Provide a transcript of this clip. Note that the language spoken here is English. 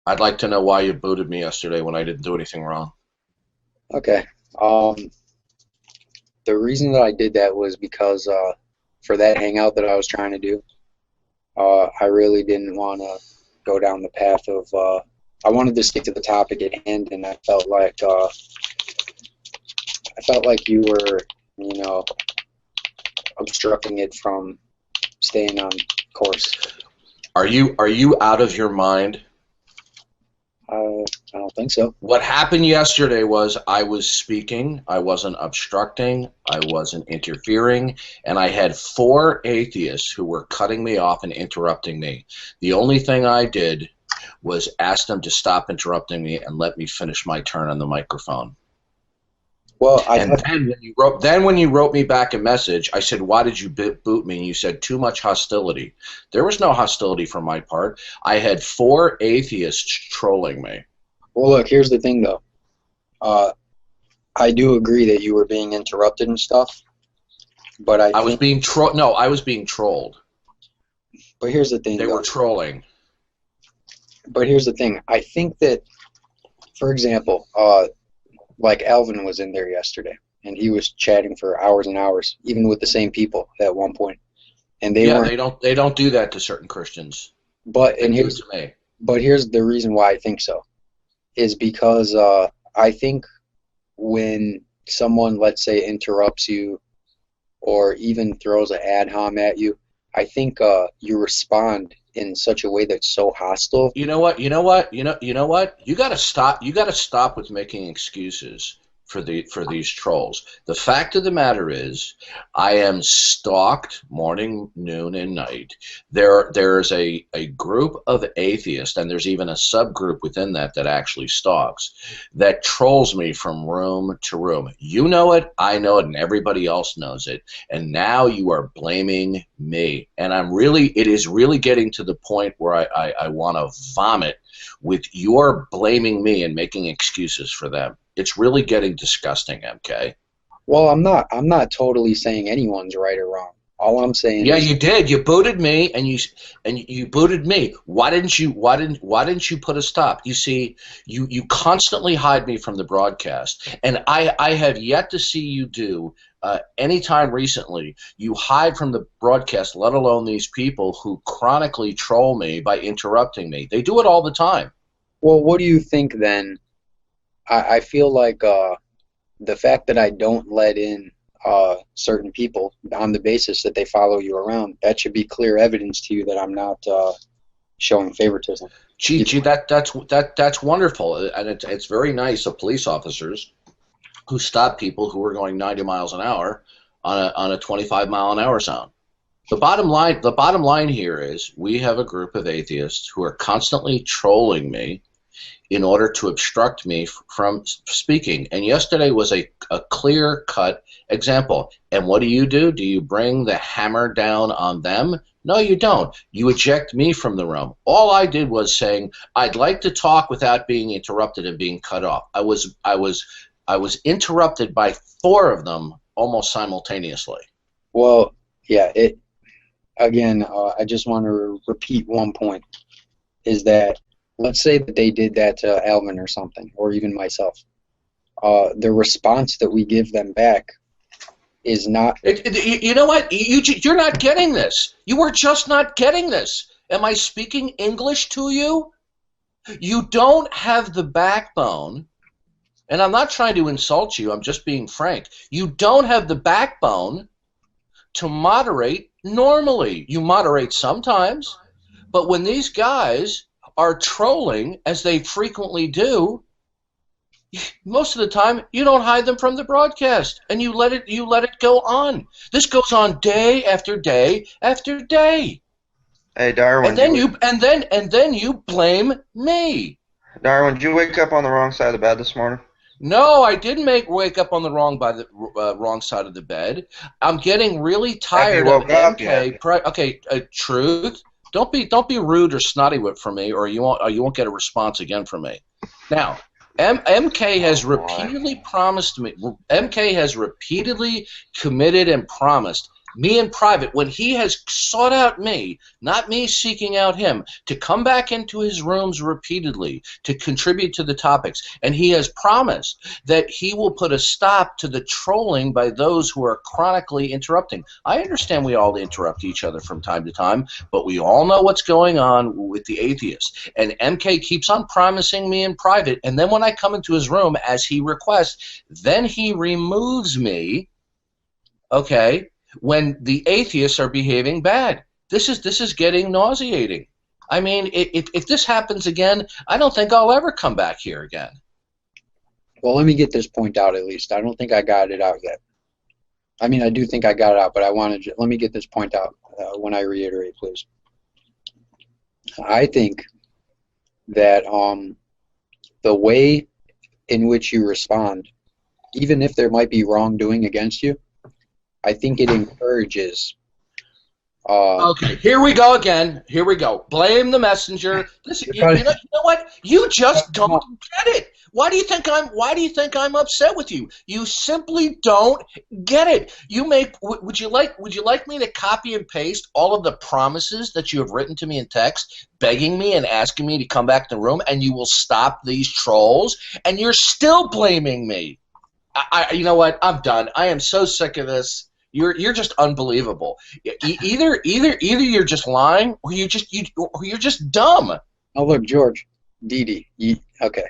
I'd like to know why you booted me yesterday when I didn't do anything wrong. Okay. The reason that I did that was because for that hangout that I was trying to do, I really didn't want to go down the path of. I wanted to stick to the topic at hand, and I felt like you were, you know, obstructing it from staying on course. Are you out of your mind? I don't think so. What happened yesterday was I was speaking, I wasn't obstructing, I wasn't interfering, and I had four atheists who were cutting me off and interrupting me. The only thing I did was ask them to stop interrupting me and let me finish my turn on the microphone. Well, And then when you wrote me back a message, I said, "Why did you boot me?" And you said, "Too much hostility." There was no hostility from my part. I had four atheists trolling me. well, look. Here's the thing, though. Uh, I do agree that you were being interrupted and stuff, but I I was think. being trolled. No, I was being trolled. But here's the thing, They though. were trolling. But here's the thing. I think that, for example, like Alvin was in there yesterday, and he was chatting for hours and hours, even with the same people at one point, and they Yeah, weren't. they don't do that to certain Christians. But They and do it here's to me. but here's the reason why I think so is because I think when someone, let's say, interrupts you or even throws an ad hom at you, I think you respond in such a way that's so hostile. You know what? You know what? You know what? You got to stop. You got to stop with making excuses for these trolls. The fact of the matter is, I am stalked morning, noon, and night. There's a group of atheists, and there's even a subgroup within that actually stalks, that trolls me from room to room. You know it, I know it, and everybody else knows it. And now you are blaming me, and it is really getting to the point where I want to vomit with your blaming me and making excuses for them. It's really getting disgusting, MK. Well, I'm not totally saying anyone's right or wrong. All I'm saying Yeah, is, you did. You booted me, and you booted me. Why didn't you put a stop? You see, you constantly hide me from the broadcast, and I have yet to see you do any time recently. You hide from the broadcast, let alone these people who chronically troll me by interrupting me. They do it all the time. well, what do you think then? I feel like the fact that I don't let in certain people on the basis that they follow you around, that should be clear evidence to you that I'm not showing favoritism. Gee, that's wonderful, and it's very nice of police officers who stop people who are going 90 miles an hour on a 25-mile-an-hour zone. The bottom line here is we have a group of atheists who are constantly trolling me in order to obstruct me from speaking. And yesterday was a clear-cut example. And what do? Do you bring the hammer down on them? No, you don't. You eject me from the room. All I did was saying, I'd like to talk without being interrupted and being cut off. I was interrupted by four of them almost simultaneously. Well, yeah, it again, I just want to repeat one point is that let's say that they did that to Alvin or something, or even myself. The response that we give them back is not. You know what? You're not getting this. You are just not getting this. Am I speaking English to you? You don't have the backbone, and I'm not trying to insult you. I'm just being frank. You don't have the backbone to moderate normally. You moderate sometimes, but when these guys are trolling, as they frequently do, most of the time you don't hide them from the broadcast, and you let it go on. This goes on day after day after day, Hey, Darwin, and then you blame me. Darwin, did you wake up on the wrong side of the bed this morning? No, I didn't wake up on the wrong side of the bed. I'm getting really Have you tired of woke up MK. yet? Okay, truth. Don't be rude or snotty for me, or you won't get a response again from me. Now, MK has Oh, boy. repeatedly promised me. MK has repeatedly committed and promised me in private, when he has sought out me, not me seeking out him, to come back into his rooms repeatedly to contribute to the topics, and he has promised that he will put a stop to the trolling by those who are chronically interrupting. I understand we all interrupt each other from time to time, but we all know what's going on with the atheists. And MK keeps on promising me in private, and then when I come into his room, as he requests, then he removes me, okay, when the atheists are behaving bad. This is getting nauseating. I mean, if this happens again, I don't think I'll ever come back here again. Well, let me get this point out at least. I don't think I got it out yet. I mean, I do think I got it out, but let me get this point out when I reiterate, please. I think that the way in which you respond, even if there might be wrongdoing against you, I think it encourages. Okay, here we go again. Here we go. Blame the messenger. Listen, you know what? You just don't get it. Why do you think I'm upset with you? You simply don't get it. Would you like me to copy and paste all of the promises that you have written to me in text, begging me and asking me to come back to the room, and you will stop these trolls, and you're still blaming me? You know what? I'm done. I am so sick of this. You're just unbelievable. Either you're just lying, or you're just dumb. Oh, look, George, Deity. Okay.